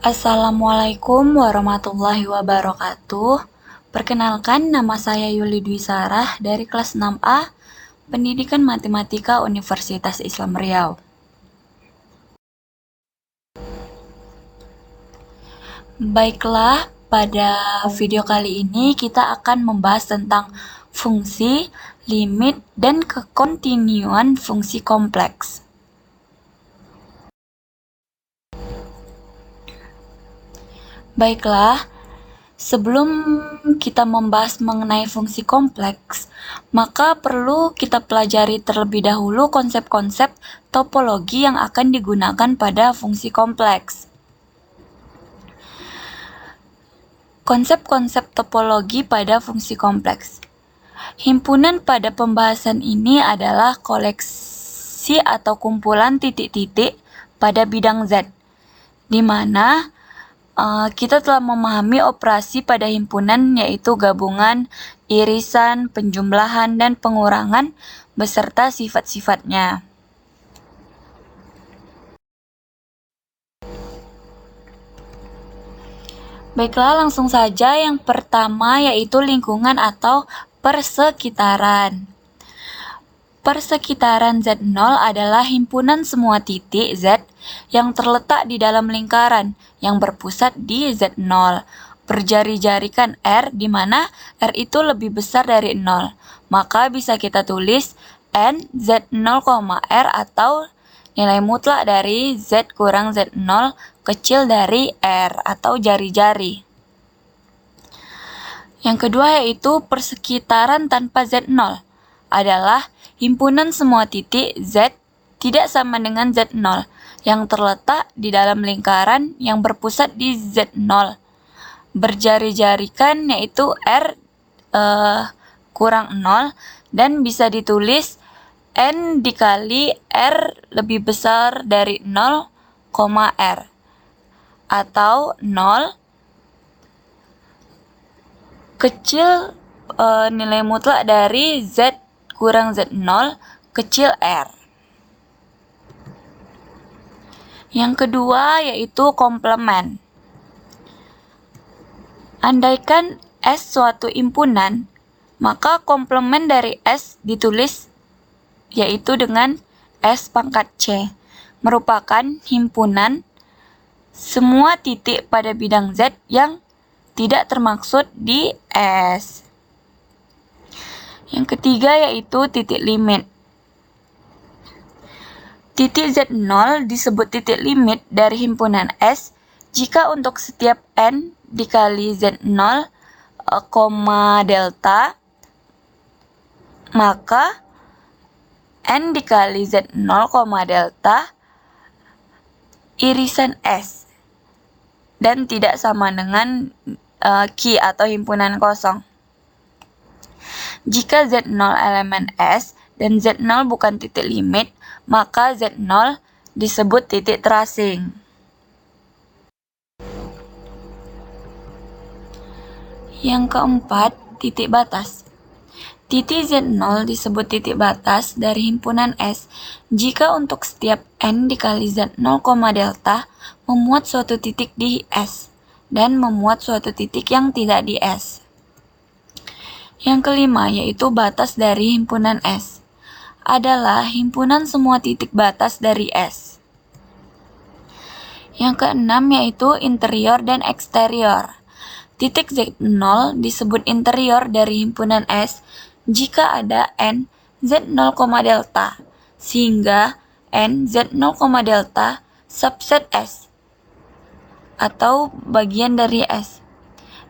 Assalamualaikum warahmatullahi wabarakatuh. Perkenalkan, nama saya Yuli Dwi Sarah dari kelas 6A, Pendidikan Matematika Universitas Islam Riau. Baiklah, pada video kali ini kita akan membahas tentang fungsi, limit, dan kekontinuan fungsi kompleks. Baiklah, sebelum kita membahas mengenai fungsi kompleks, maka perlu kita pelajari terlebih dahulu konsep-konsep topologi yang akan digunakan pada fungsi kompleks. Konsep-konsep topologi pada fungsi kompleks. Himpunan pada pembahasan ini adalah koleksi atau kumpulan titik-titik pada bidang Z, di mana kita telah memahami operasi pada himpunan, yaitu gabungan, irisan, penjumlahan, dan pengurangan beserta sifat-sifatnya. Baiklah, langsung saja yang pertama yaitu lingkungan atau persekitaran. Persekitaran Z0 adalah himpunan semua titik Z yang terletak di dalam lingkaran yang berpusat di Z0. Berjari-jarikan R, di mana R itu lebih besar dari 0. Maka bisa kita tulis N Z0, R atau nilai mutlak dari Z kurang Z0 kecil dari R atau jari-jari. Yang kedua yaitu persekitaran tanpa Z0 adalah himpunan semua titik Z tidak sama dengan Z0 yang terletak di dalam lingkaran yang berpusat di Z0. Berjari-jarikan yaitu R kurang 0 dan bisa ditulis N dikali R lebih besar dari 0, R atau 0 kecil nilai mutlak dari Z kurang Z0 kecil R. Yang kedua yaitu komplement. Andaikan S suatu himpunan, maka komplement dari S ditulis yaitu dengan S pangkat C, merupakan himpunan semua titik pada bidang Z yang tidak termaksud di S. Yang ketiga yaitu titik limit. Titik Z0 disebut titik limit dari himpunan S jika untuk setiap N dikali Z0, delta, maka N dikali Z0, delta irisan S dan tidak sama dengan Q atau himpunan kosong. Jika Z0 elemen S dan Z0 bukan titik limit, maka Z0 disebut titik terasing. Yang keempat, titik batas. Titik Z0 disebut titik batas dari himpunan S jika untuk setiap N dikali Z0, delta memuat suatu titik di S dan memuat suatu titik yang tidak di S. Yang kelima yaitu batas dari himpunan S adalah himpunan semua titik batas dari S. Yang keenam yaitu interior dan eksterior. Titik Z0 disebut interior dari himpunan S jika ada N Z0, delta, sehingga N Z0, delta subset S atau bagian dari S.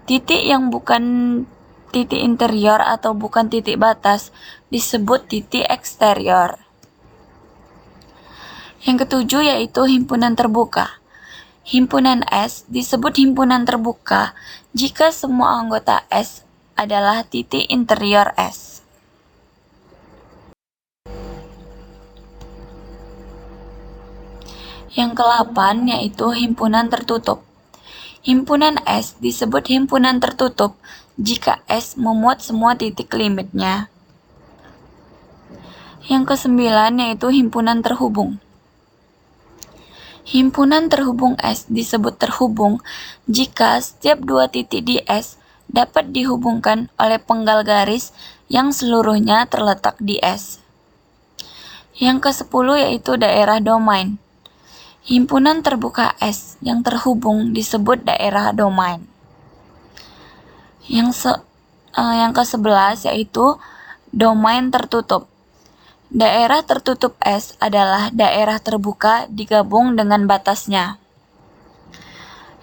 Titik yang bukan titik interior atau bukan titik batas disebut titik eksterior. Yang ketujuh yaitu himpunan terbuka. Himpunan S disebut himpunan terbuka jika semua anggota S adalah titik interior S. Yang ke-8 yaitu himpunan tertutup. Himpunan S disebut himpunan tertutup jika S memuat semua titik limitnya. Yang ke-9 yaitu himpunan terhubung. Himpunan terhubung S disebut terhubung jika setiap dua titik di S dapat dihubungkan oleh penggal garis yang seluruhnya terletak di S. Yang ke-10 yaitu daerah domain. Himpunan terbuka S yang terhubung disebut daerah domain. Yang ke-11 yaitu domain tertutup. Daerah tertutup S adalah daerah terbuka digabung dengan batasnya.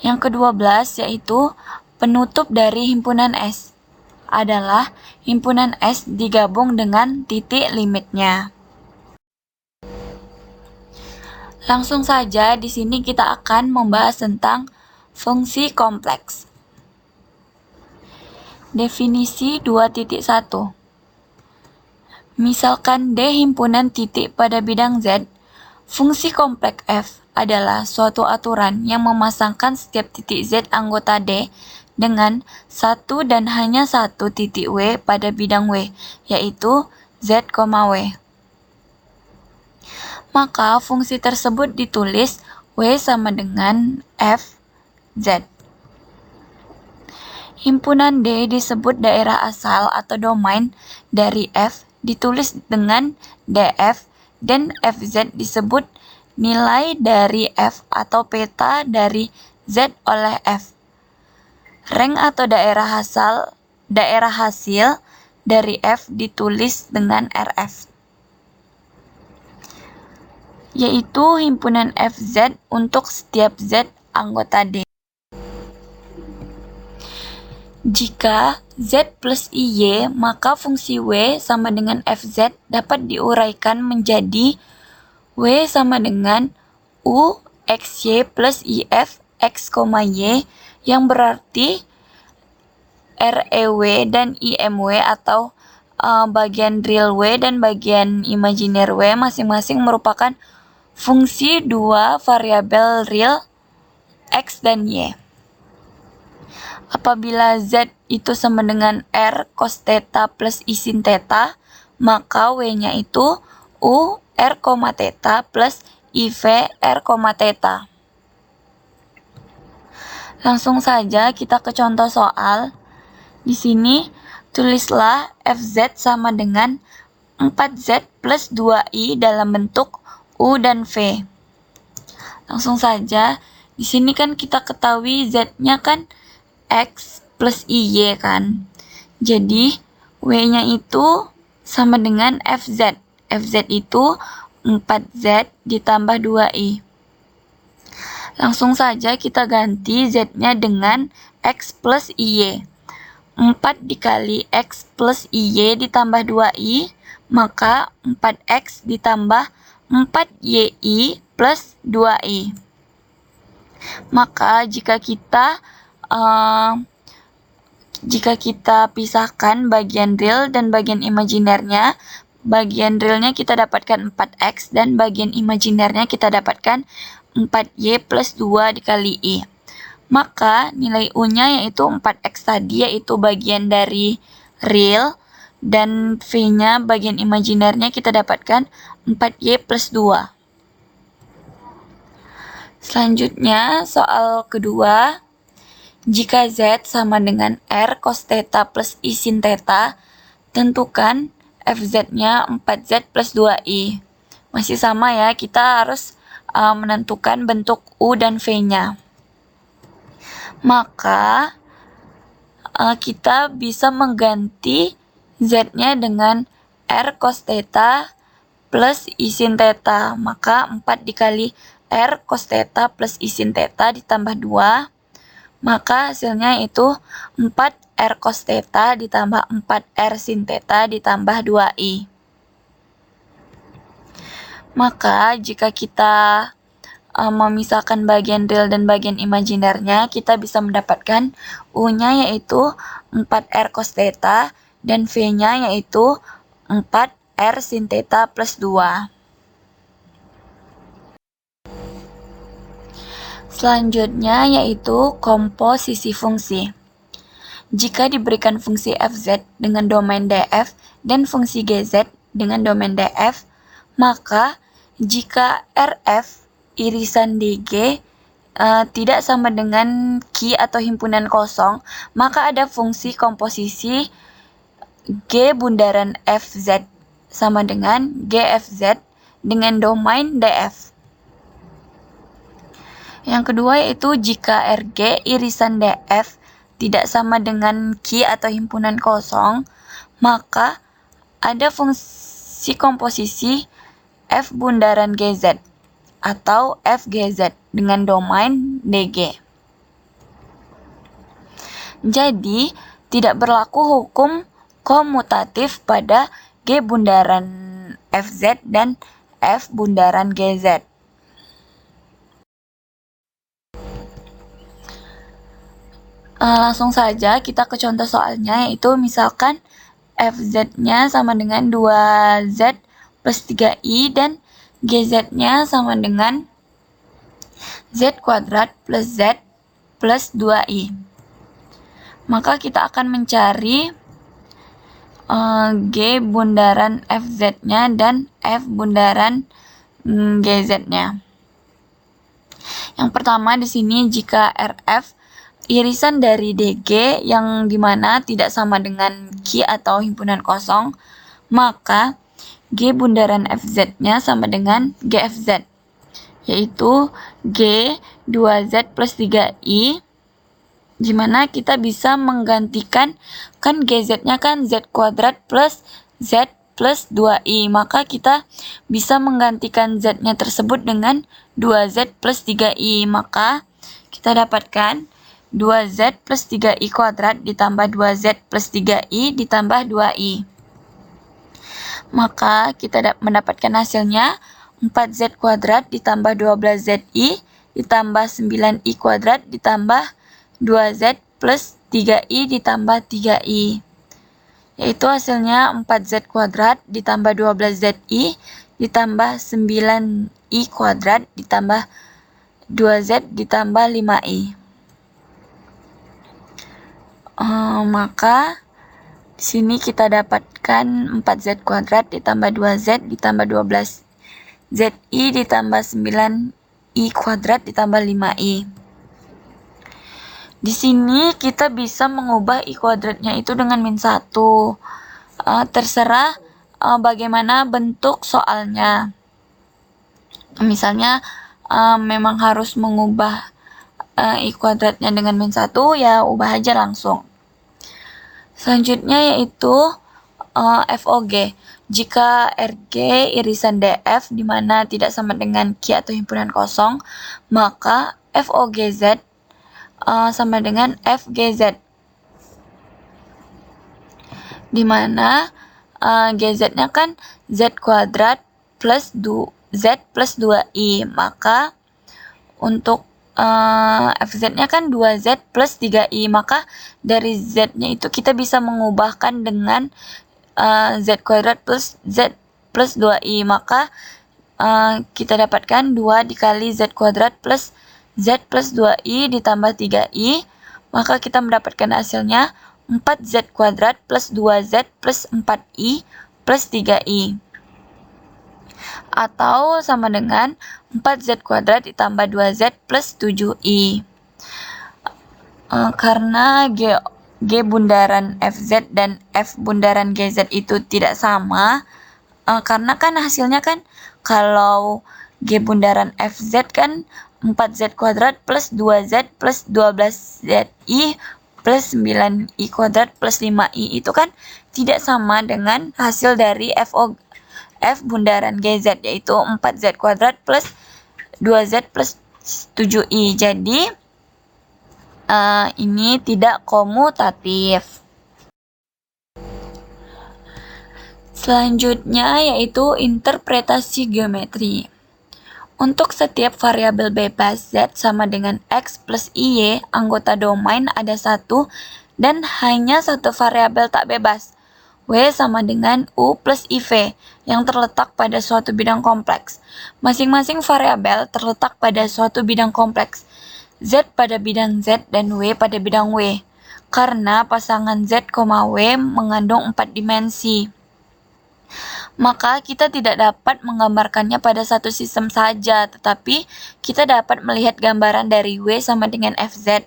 Yang ke-12 yaitu penutup dari himpunan S adalah himpunan S digabung dengan titik limitnya. Langsung saja di sini kita akan membahas tentang fungsi kompleks. Definisi 2.1. Misalkan D himpunan titik pada bidang Z, fungsi kompleks F adalah suatu aturan yang memasangkan setiap titik Z anggota D dengan satu dan hanya satu titik W pada bidang W, yaitu Z, W. Maka fungsi tersebut ditulis W sama dengan F, Z. Himpunan D disebut daerah asal atau domain dari F ditulis dengan DF dan FZ disebut nilai dari F atau peta dari Z oleh F. Rank atau daerah hasil dari F ditulis dengan RF, yaitu himpunan FZ untuk setiap Z anggota D. Jika Z plus IY, maka fungsi W sama dengan FZ dapat diuraikan menjadi W sama dengan U XY plus IF X, Y, yang berarti REW dan IMW atau bagian real W dan bagian imajiner W masing-masing merupakan fungsi dua variabel real X dan Y. Apabila Z itu sama dengan R cos theta plus I sin theta, maka W-nya itu U R, theta plus IV R, theta. Langsung saja kita ke contoh soal. Di sini tulislah FZ sama dengan 4Z plus 2I dalam bentuk U dan V. Langsung saja, di sini kan kita ketahui Z-nya kan X plus IY kan. Jadi W-nya itu sama dengan FZ. FZ itu 4Z ditambah 2I. Langsung saja kita ganti Z-nya dengan X plus IY. 4 dikali X plus IY ditambah 2I, maka 4X ditambah 4YI plus 2I. Maka jika kita pisahkan bagian real dan bagian imajinernya, bagian realnya kita dapatkan 4X dan bagian imajinernya kita dapatkan 4Y plus 2 dikali I. Maka nilai U-nya yaitu 4X tadi, yaitu bagian dari real, dan V-nya bagian imajinernya kita dapatkan 4Y plus 2. Selanjutnya soal kedua. Jika Z sama dengan R cos theta plus I sin theta, tentukan FZ-nya 4Z plus 2I. Masih sama ya, kita harus menentukan bentuk U dan V-nya. Maka kita bisa mengganti Z-nya dengan R cos theta plus I sin theta. Maka 4 dikali R cos theta plus I sin theta ditambah 2. Maka hasilnya itu 4R cos theta ditambah 4R sin theta ditambah 2I. Maka jika kita memisahkan bagian real dan bagian imajinernya, kita bisa mendapatkan U-nya yaitu 4R cos theta dan V-nya yaitu 4R sin theta plus 2. Selanjutnya yaitu komposisi fungsi. Jika diberikan fungsi FZ dengan domain DF dan fungsi GZ dengan domain DF, maka jika RF irisan DG tidak sama dengan Q atau himpunan kosong, maka ada fungsi komposisi G bundaran FZ sama dengan GFZ dengan domain DF. Yang kedua yaitu jika RG irisan DF tidak sama dengan Q atau himpunan kosong, maka ada fungsi komposisi F bundaran GZ atau FGZ dengan domain DG. Jadi, tidak berlaku hukum komutatif pada G bundaran FZ dan F bundaran GZ. Langsung saja kita ke contoh soalnya, yaitu misalkan FZ-nya sama dengan 2Z plus 3I dan GZ-nya sama dengan Z kuadrat plus Z plus 2I. Maka kita akan mencari G bundaran FZ-nya dan F bundaran GZ-nya. Yang pertama di sini jika RF irisan dari DG yang dimana tidak sama dengan Q atau himpunan kosong, maka G bundaran FZ-nya sama dengan GFZ, yaitu G 2Z plus 3I, dimana kita bisa menggantikan, kan GZ-nya kan Z kuadrat plus Z plus 2I, maka kita bisa menggantikan Z-nya tersebut dengan 2Z plus 3I, maka kita dapatkan 2Z plus 3I kuadrat ditambah 2Z plus 3I ditambah 2I. Maka kita mendapatkan hasilnya 4Z kuadrat ditambah 12ZI ditambah 9I kuadrat ditambah 2Z plus 3I ditambah 3I. Yaitu hasilnya 4Z kuadrat ditambah 12ZI ditambah 9I kuadrat ditambah 2Z ditambah 5I. Maka di sini kita dapatkan 4Z kuadrat ditambah 2Z ditambah 12ZI ditambah 9I kuadrat ditambah 5I. Di sini kita bisa mengubah I kuadratnya itu dengan min 1. Terserah bagaimana bentuk soalnya. Misalnya memang harus mengubah I kuadratnya dengan min 1, ya ubah aja langsung. Selanjutnya yaitu FOG. Jika RG irisan DF di mana tidak sama dengan Q atau himpunan kosong, maka FOGZ sama dengan FGZ, di mana GZ-nya kan Z kuadrat plus Z plus 2I, maka untuk FZ-nya kan 2Z plus 3I, maka dari Z-nya itu kita bisa mengubahkan dengan Z kuadrat plus Z plus 2I, maka kita dapatkan 2 dikali Z kuadrat plus Z plus 2I ditambah 3I, maka kita mendapatkan hasilnya 4Z kuadrat plus 2Z plus 4I plus 3I. Atau sama dengan 4Z kuadrat ditambah 2Z plus 7I. Karena G bundaran FZ dan F bundaran GZ itu tidak sama, karena kan hasilnya kan kalau G bundaran FZ kan 4Z kuadrat plus 2Z plus 12ZI plus 9I kuadrat plus 5I itu kan tidak sama dengan hasil dari F bundaran GZ, yaitu 4Z kuadrat plus 2Z plus 7I. Jadi ini tidak komutatif. Selanjutnya yaitu interpretasi geometri. Untuk setiap variabel bebas Z sama dengan X plus IY, anggota domain ada satu dan hanya satu variabel tak bebas, W sama dengan U plus IV, yang terletak pada suatu bidang kompleks. Masing-masing variabel terletak pada suatu bidang kompleks, Z pada bidang Z dan W pada bidang W, karena pasangan Z, W mengandung 4 dimensi. maka kita tidak dapat menggambarkannya pada satu sistem saja, tetapi kita dapat melihat gambaran dari W sama dengan Fz.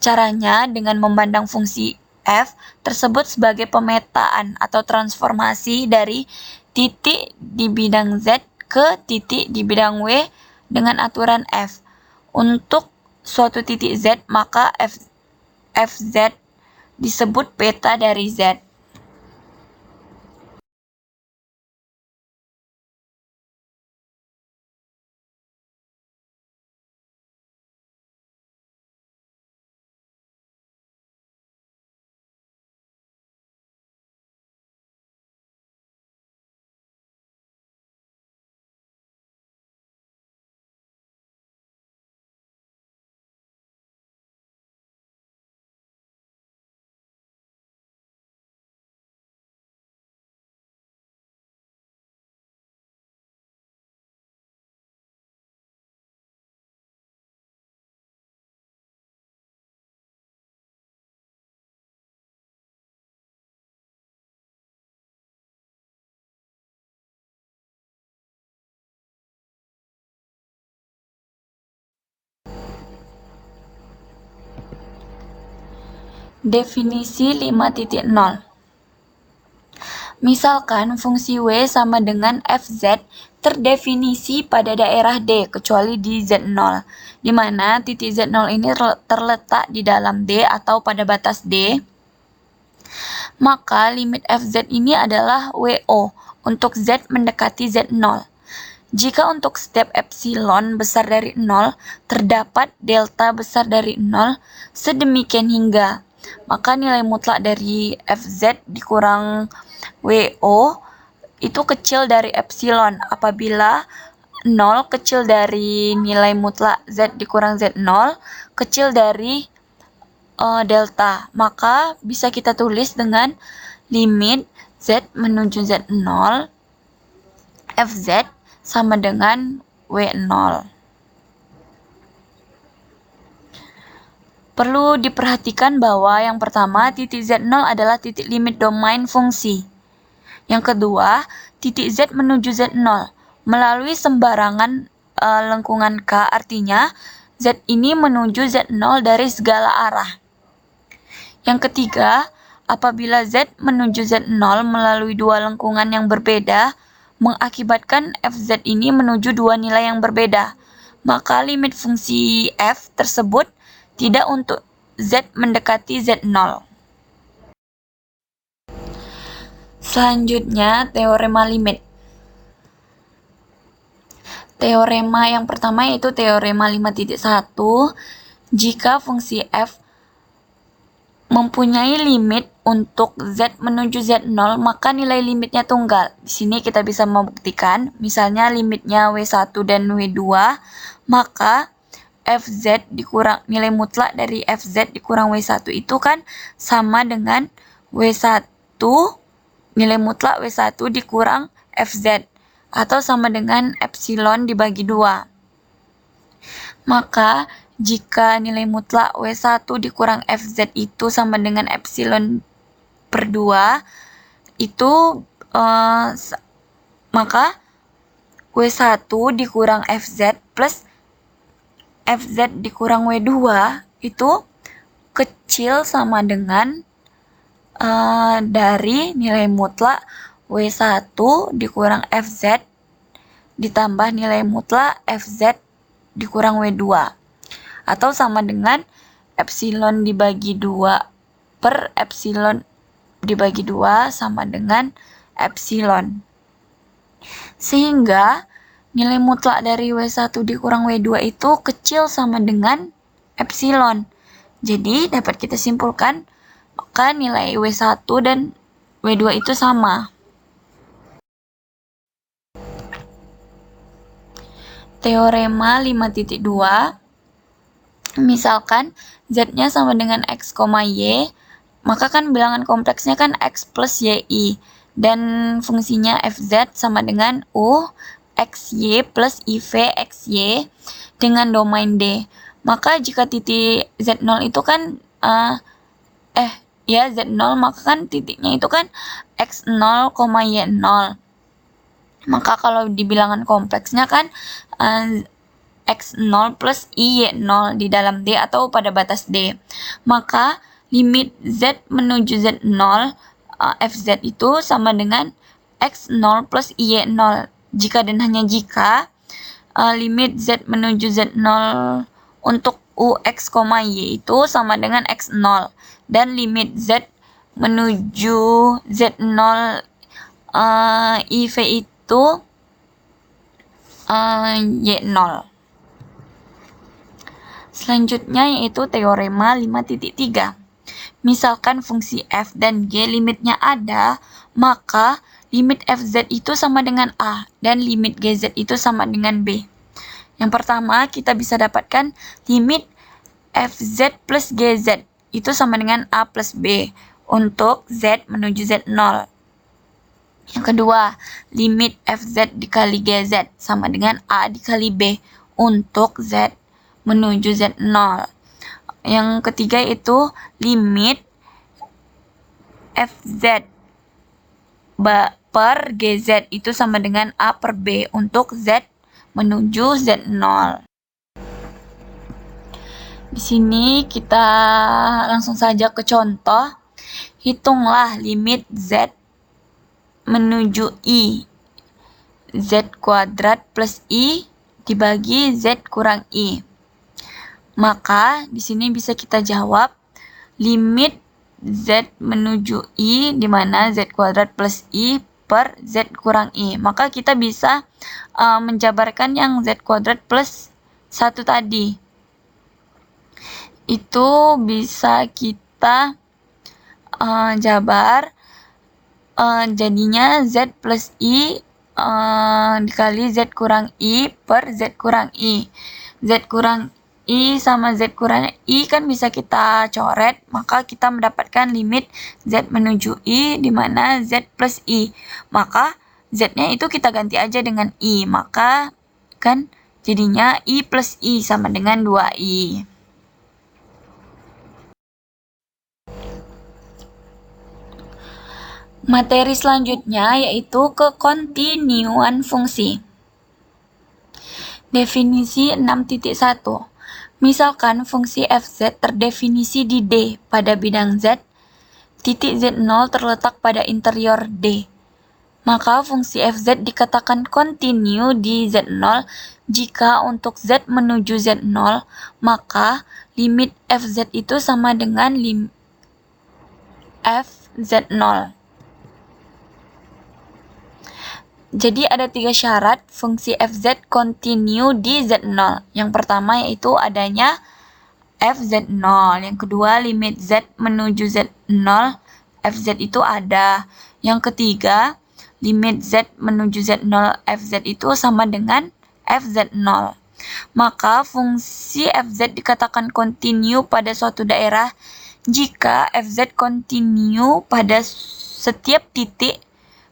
Caranya dengan memandang fungsi f tersebut sebagai pemetaan atau transformasi dari titik di bidang z ke titik di bidang w dengan aturan f. Untuk suatu titik z, maka fz disebut peta dari z. Definisi 5.0. Misalkan fungsi W sama dengan Fz terdefinisi pada daerah D kecuali di Z0, di mana titik Z0 ini terletak di dalam D atau pada batas D. Maka limit Fz ini adalah WO untuk Z mendekati Z0. Jika untuk setiap epsilon besar dari 0, terdapat delta besar dari 0, sedemikian hingga, maka nilai mutlak dari Fz dikurang WO itu kecil dari epsilon. Apabila 0 kecil dari nilai mutlak Z dikurang Z0, kecil dari delta, maka bisa kita tulis dengan limit Z menuju Z0 Fz sama dengan W0. Perlu diperhatikan bahwa yang pertama, titik Z0 adalah titik limit domain fungsi. Yang kedua, titik Z menuju Z0 melalui sembarangan lengkungan K, artinya Z ini menuju Z0 dari segala arah. Yang ketiga, apabila Z menuju Z0 melalui dua lengkungan yang berbeda, mengakibatkan Fz ini menuju dua nilai yang berbeda, maka limit fungsi f tersebut tidak untuk Z mendekati Z0. Selanjutnya, teorema limit. Teorema yang pertama yaitu teorema 5.1. Jika fungsi f mempunyai limit untuk Z menuju Z0, maka nilai limitnya tunggal. Di sini kita bisa membuktikan, misalnya limitnya W1 dan W2, maka Fz dikurang nilai mutlak dari Fz dikurang W1 itu kan sama dengan W1 nilai mutlak W1 dikurang Fz, atau sama dengan epsilon dibagi 2. Maka jika nilai mutlak W1 dikurang Fz itu sama dengan epsilon per 2, itu maka W1 dikurang Fz plus Fz dikurang W2 itu kecil sama dengan dari nilai mutlak W1 dikurang Fz ditambah nilai mutlak Fz dikurang W2, atau sama dengan epsilon dibagi 2 per epsilon dibagi 2 sama dengan epsilon. Sehingga nilai mutlak dari W1 dikurang W2 itu kecil sama dengan epsilon. Jadi dapat kita simpulkan, maka nilai W1 dan W2 itu sama. Teorema 5.2. Misalkan Z-nya sama dengan X, Y, maka kan bilangan kompleksnya kan X plus YI, dan fungsinya Fz sama dengan U XY plus IV XY dengan domain D. Maka jika titik Z0 itu kan Z0, maka kan titiknya itu kan X0, Y0. Maka kalau di bilangan kompleksnya kan X0 plus Y0 di dalam D atau pada batas D. Maka limit Z menuju Z0 Fz itu sama dengan X0 plus Y0. Jika dan hanya jika limit Z menuju Z0 untuk Ux, Y itu sama dengan X0 dan limit Z menuju Z0 IV itu Y0. Selanjutnya yaitu teorema 5.3. Misalkan fungsi f dan g limitnya ada, maka limit fz itu sama dengan a dan limit gz itu sama dengan b. Yang pertama, kita bisa dapatkan limit fz plus gz itu sama dengan a plus b untuk z menuju z0. Yang kedua, limit fz dikali gz sama dengan a dikali b untuk z menuju z0. Yang ketiga itu limit fz per gz itu sama dengan a per b untuk z menuju z0. Di sini kita langsung saja ke contoh. Hitunglah limit z menuju i. Z kuadrat plus i dibagi z kurang i. Maka di sini bisa kita jawab limit z menuju i di mana z kuadrat plus i per z kurang i. Maka kita bisa menjabarkan yang z kuadrat plus 1 tadi. Itu bisa kita jabar jadinya z plus i dikali z kurang i per z kurang i. Z kurang i sama z kurang i kan bisa kita coret, maka kita mendapatkan limit z menuju i di mana z plus i. Maka z-nya itu kita ganti aja dengan i, maka kan jadinya i plus i sama dengan 2i. Materi selanjutnya yaitu kekontinuan fungsi. Definisi 6.1. Misalkan fungsi fz terdefinisi di D pada bidang Z, titik Z0 terletak pada interior D. Maka fungsi fz dikatakan kontinu di Z0 jika untuk Z menuju Z0, maka limit fz itu sama dengan fz0. Jadi ada 3 syarat fungsi fz kontinu di Z0. Yang pertama yaitu adanya fz0. Yang kedua, limit z menuju z0 fz itu ada. Yang ketiga, limit z menuju z0 fz itu sama dengan fz0. Maka fungsi fz dikatakan kontinu pada suatu daerah jika fz kontinu pada setiap titik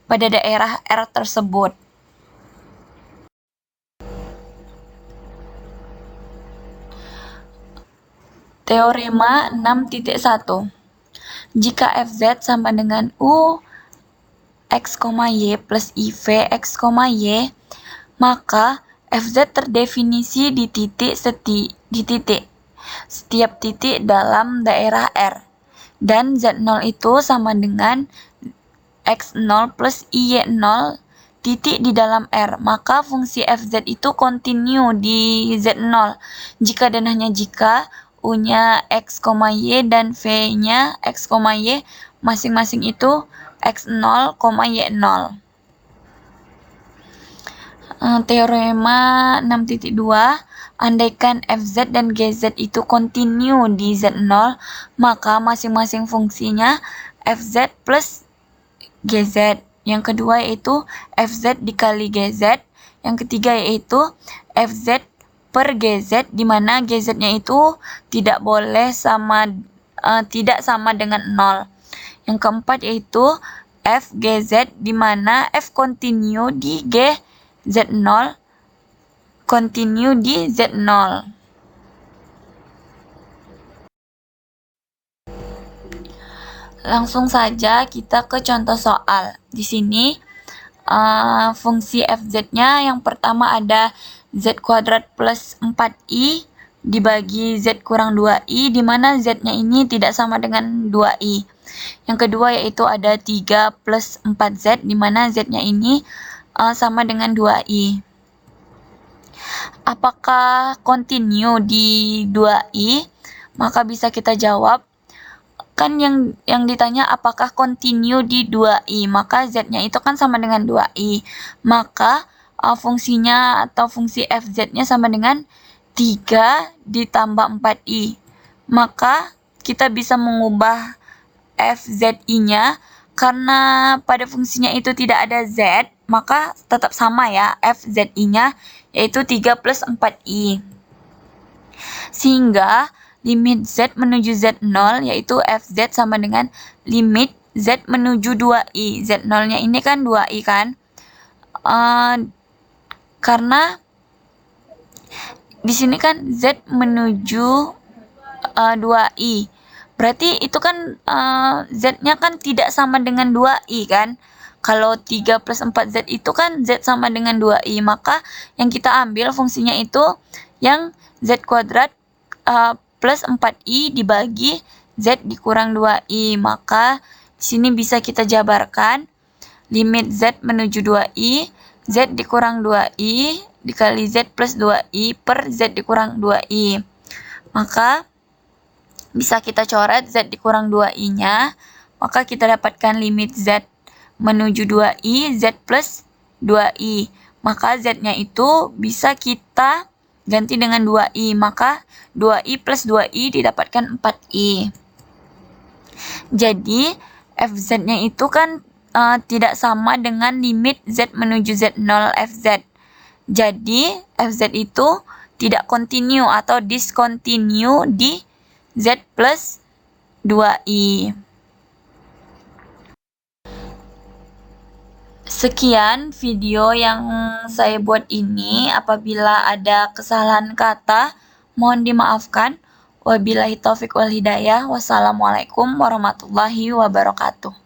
pada daerah R tersebut. Teorema 6.1. Jika fz sama dengan u x, y plus iv x, y, maka fz terdefinisi di setiap titik dalam daerah R, dan z0 itu sama dengan x0 plus y0 titik di dalam R. Maka fungsi fz itu kontinu di z0 jika dan hanya jika u-nya x, y dan v-nya x, y masing-masing itu x0, y0. Teorema 6.2. Andaikan fz dan gz itu kontinu di z0, maka masing-masing fungsinya fz plus gz. Yang kedua yaitu fz dikali gz. Yang ketiga yaitu fz per gz, di mana gz-nya itu tidak sama dengan 0. Yang keempat yaitu f gz, di mana f kontinu di z0 kontinu di z0. Langsung saja kita ke contoh soal. Di sini fungsi fz-nya yang pertama ada z kuadrat plus 4i dibagi z kurang 2i, di mana z-nya ini tidak sama dengan 2i. Yang kedua yaitu ada 3 plus 4z, di mana z-nya ini sama dengan 2i. Apakah continue di 2i? Maka bisa kita jawab, kan yang ditanya apakah continue di 2i, maka z-nya itu kan sama dengan 2i. Maka fungsinya atau fungsi fz-nya sama dengan 3 ditambah 4i. Maka kita bisa mengubah fzi-nya, karena pada fungsinya itu tidak ada z, maka tetap sama ya fzi-nya, yaitu 3 plus 4i. Sehingga limit z menuju z0 yaitu fz sama dengan limit z menuju 2i. Z0-nya ini kan 2i kan? Karena di sini kan z menuju 2i. Berarti itu kan z-nya kan tidak sama dengan 2i kan? Kalau 3 plus 4z itu kan z sama dengan 2i, maka yang kita ambil fungsinya itu yang z kuadrat plus 4i dibagi z dikurang 2i. Maka di sini bisa kita jabarkan limit z menuju 2i, z dikurang 2i dikali z plus 2i per z dikurang 2i. Maka bisa kita coret z dikurang 2i-nya, maka kita dapatkan limit z menuju 2i, z plus 2i. Maka z-nya itu bisa kita ganti dengan 2i, maka 2i plus 2i didapatkan 4i. Jadi fz-nya itu kan tidak sama dengan limit z menuju z0 fz. Jadi fz itu tidak continue atau discontinue di z plus 2i. Sekian video yang saya buat ini. Apabila ada kesalahan kata, mohon dimaafkan. Wabillahi taufik wal hidayah. Wassalamualaikum warahmatullahi wabarakatuh.